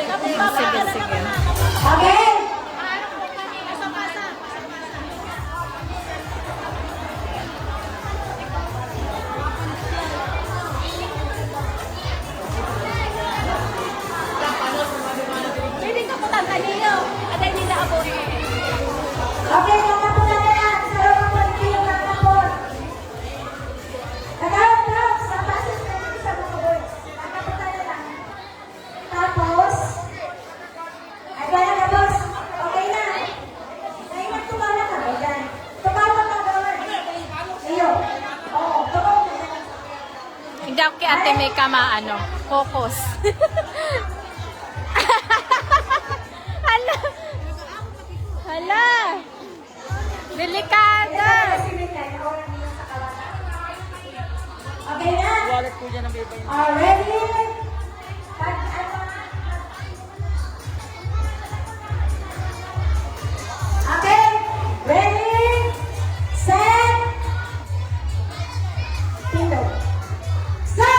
Sige, sige. Okay? Okay, kakapon na yan. Sa loob po, hindi yung kakapon. Kakapon, sa basis na dito sa mga boys. Kakapon na lang. Tapos, ay kaya na boss. Okay na. Kaya na tumawa ka. Ayan. Tumawa ka doon. Iyo. Oo, tumawa ka. Hindi ako kay Ate May kamaano. Focus. Hala. Hala. Delikada. Okay na? Wallet po dyan ang iba yun. Ready? Okay. Ready? Set. Tino. Go!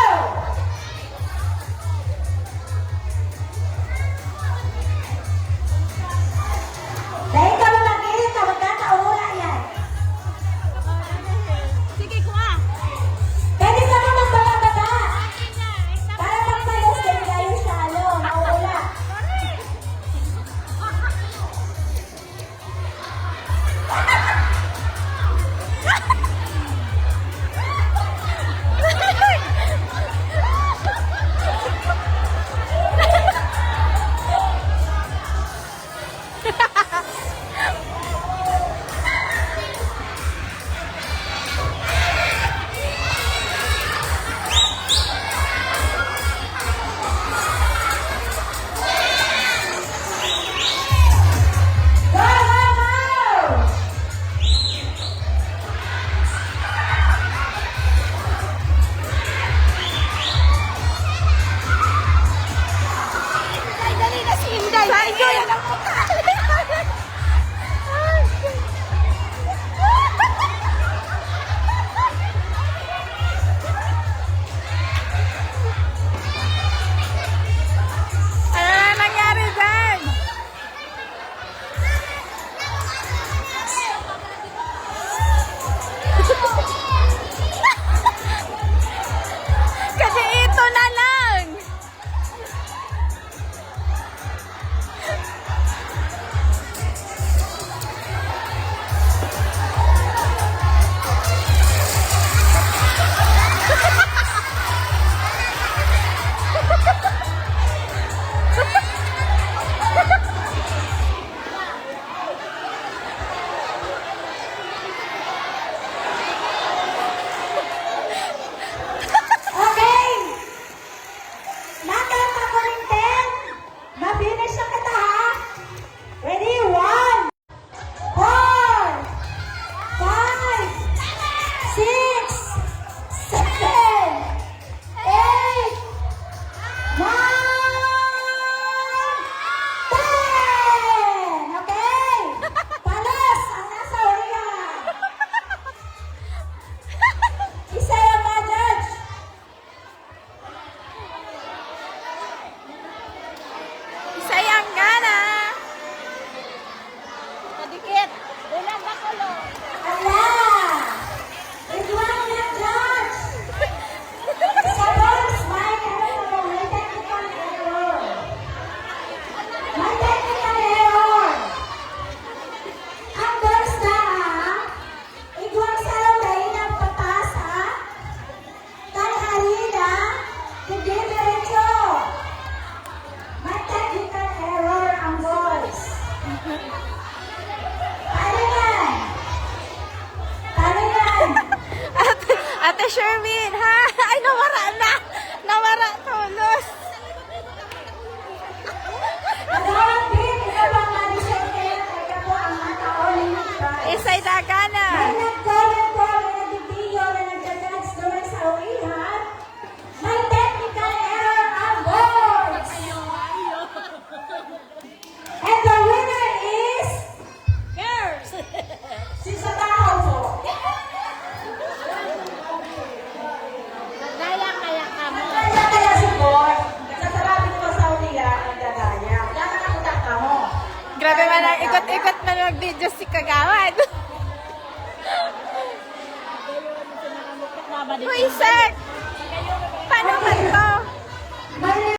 Grabe man ang ikot-ikot man mag-video si Kagawad. Uy, sir! Paano man to?